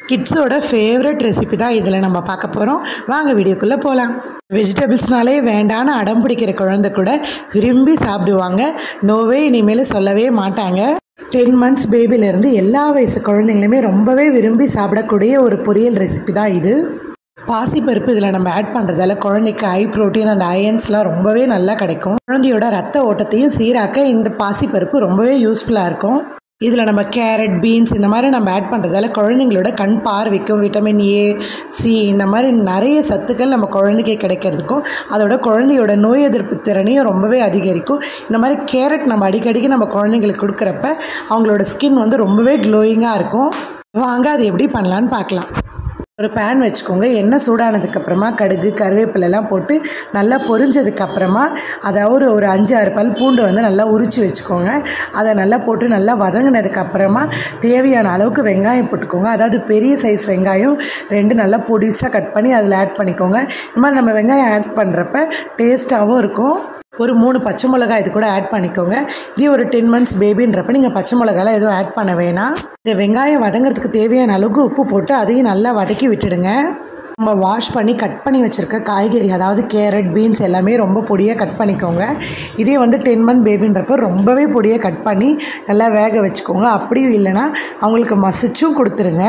கிட்ஸோட favourite recipe தான் இதில் நம்ம பார்க்க போகிறோம். வாங்க வீடியோக்குள்ளே போகலாம். வெஜிடபிள்ஸ்னாலே வேண்டான்னு அடம் பிடிக்கிற குழந்தை கூட விரும்பி சாப்பிடுவாங்க. நோவே இனிமேல் சொல்லவே மாட்டாங்க. 10 months பேபிலேருந்து எல்லா வயசு குழந்தைங்களுமே ரொம்பவே விரும்பி சாப்பிடக்கூடிய ஒரு பொரியல் ரெசிபி தான் இது. பாசிப்பருப்பு இதில் நம்ம ஆட் பண்ணுறதால குழந்தைக்கு ஹை ப்ரோட்டீன் அண்ட் அயன்ஸ்லாம் ரொம்பவே நல்லா கிடைக்கும். குழந்தையோட ரத்த ஓட்டத்தையும் சீராக்க இந்த பாசிப்பருப்பு ரொம்பவே யூஸ்ஃபுல்லாக இருக்கும். இதில் நம்ம கேரட், பீன்ஸ் இந்த மாதிரி நம்ம ஆட் பண்ணுறதால குழந்தைங்களோட கண் பார்வைக்கும் விட்டமின் ஏ, சி இந்த மாதிரி நிறைய சத்துக்கள் நம்ம குழந்தைக்கு கிடைக்கிறதுக்கும் அதோட குழந்தையோட நோய் எதிர்ப்பு திறனையும் ரொம்பவே அதிகரிக்கும். இந்த மாதிரி கேரட் நம்ம அடிக்கடிக்கு நம்ம குழந்தைங்களுக்கு கொடுக்குறப்ப அவங்களோட ஸ்கின் வந்து ரொம்பவே க்ளோயிங்காக இருக்கும். வாங்க அது எப்படி பண்ணலான்னு பார்க்கலாம். ஒரு பேன் வச்சுக்கோங்க. எண்ணெய் சூடானதுக்கப்புறமா கடுகு, கருவேப்பிலெல்லாம் போட்டு நல்லா பொரிஞ்சதுக்கப்புறமா அதாவது ஒரு 5-6 பல் பூண்டு வந்து நல்லா உரித்து வச்சுக்கோங்க. அதை நல்லா போட்டு நல்லா வதங்கினதுக்கப்புறமா தேவையான அளவுக்கு வெங்காயம் போட்டுக்கோங்க. அதாவது பெரிய சைஸ் வெங்காயம் 2 நல்லா பொடிசாக கட் பண்ணி அதில் ஆட் பண்ணிக்கோங்க. இந்த மாதிரி நம்ம வெங்காயம் ஆட் பண்ணுறப்ப டேஸ்ட்டாகவும் இருக்கும். ஒரு 3 பச்சை மிளகாய் இது கூட ஆட் பண்ணிக்கோங்க. இதே ஒரு 10 months பேபின்றப்ப நீங்கள் பச்சை மிளகாலாம் எதுவும் ஆட் பண்ண வேணாம். இந்த வெங்காயம் வதங்கிறதுக்கு தேவையான அளவுக்கு உப்பு போட்டு அதையும் நல்லா வதக்கி விட்டுடுங்க. நம்ம வாஷ் பண்ணி கட் பண்ணி வச்சுருக்க காய்கறி அதாவது கேரட், பீன்ஸ் எல்லாமே ரொம்ப பொடியாக கட் பண்ணிக்கோங்க. இதே வந்து 10 month பேபின்றப்போ ரொம்பவே பொடியாக கட் பண்ணி நல்லா வேக வச்சுக்கோங்க. அப்படியும் இல்லைன்னா அவங்களுக்கு மசிச்சும் கொடுத்துருங்க.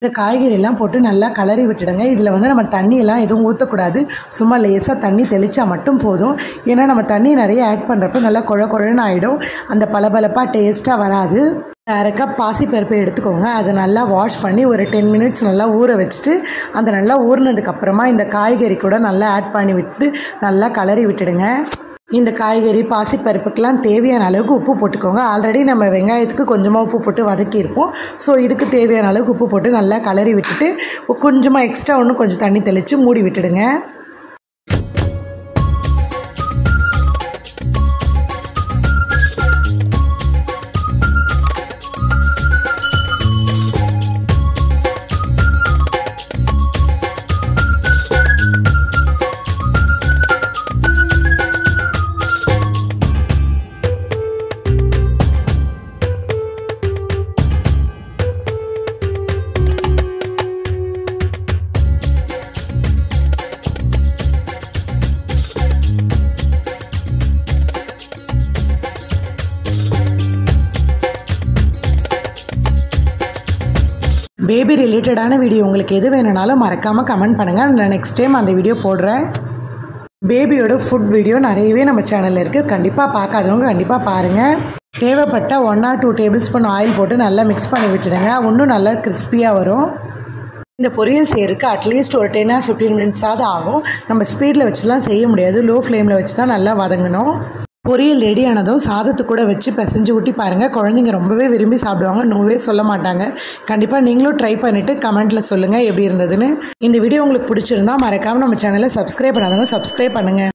இந்த காய்கறியெல்லாம் போட்டு நல்லா கலரி விட்டுடுங்க. இதில் வந்து நம்ம தண்ணியெல்லாம் எதுவும் ஊற்றக்கூடாது. சும்மா லேசாக தண்ணி தெளித்தா மட்டும் போதும். ஏன்னா நம்ம தண்ணி நிறைய ஆட் பண்ணுறப்ப நல்லா குழன்னு ஆகிடும். அந்த பளபளப்பாக டேஸ்ட்டாக வராது. 1/2 கப் பாசிப்பருப்பை எடுத்துக்கோங்க. அதை நல்லா வாஷ் பண்ணி ஒரு 10 minutes நல்லா ஊற வச்சுட்டு அந்த நல்லா ஊறினதுக்கப்புறமா இந்த காய்கறி கூட நல்லா ஆட் பண்ணி விட்டு நல்லா கலரி விட்டுடுங்க. இந்த காய்கறி பாசிப்பருப்புக்கெலாம் தேவையான அளவுக்கு உப்பு போட்டுக்கோங்க. ஆல்ரெடி நம்ம வெங்காயத்துக்கு கொஞ்சமாக உப்பு போட்டு வதக்கியிருப்போம். ஸோ இதுக்கு தேவையான அளவுக்கு உப்பு போட்டு நல்லா கலரி விட்டுட்டு கொஞ்சமாக எக்ஸ்ட்ரா கொஞ்சம் தண்ணி தெளித்து மூடி விட்டுடுங்க. பேபி ரிலேட்டடான வீடியோ உங்களுக்கு எது வேணுனாலும் மறக்காமல் கமெண்ட் பண்ணுங்கள். நான் நெக்ஸ்ட் டைம் அந்த வீடியோ போடுறேன். பேபியோட ஃபுட் வீடியோ நிறையவே நம்ம சேனலில் இருக்குது. கண்டிப்பாக பார்க்காதவங்க கண்டிப்பாக பாருங்கள். தேவைப்பட்ட 1 or 2 tablespoon ஆயில் போட்டு நல்லா மிக்ஸ் பண்ணி விட்டுடுங்க. இன்னும் நல்லா கிறிஸ்பியாக வரும். இந்த பொரியல் செய்யறதுக்கு அட்லீஸ்ட் ஒரு 10 or 15 minutes ஆகும். நம்ம ஸ்பீடில் வச்சுலாம் செய்ய முடியாது. லோ ஃப்ளேமில் வச்சு தான் நல்லா வதங்கணும். பொரியல் ரெடி ஆனதும் சாதத்து கூட வச்சு பிசைஞ்சு ஊட்டி பாருங்கள். குழந்தைங்க ரொம்பவே விரும்பி சாப்பிடுவாங்க. நோவே சொல்ல மாட்டாங்க. கண்டிப்பாக நீங்களும் ட்ரை பண்ணிவிட்டு கமெண்ட்டில் சொல்லுங்கள் எப்படி இருந்ததுன்னு. இந்த வீடியோ உங்களுக்கு பிடிச்சிருந்தா மறக்காமல் நம்ம சேனலை சப்ஸ்கிரைப் பண்ணாதவங்க சப்ஸ்கிரைப் பண்ணுங்கள்.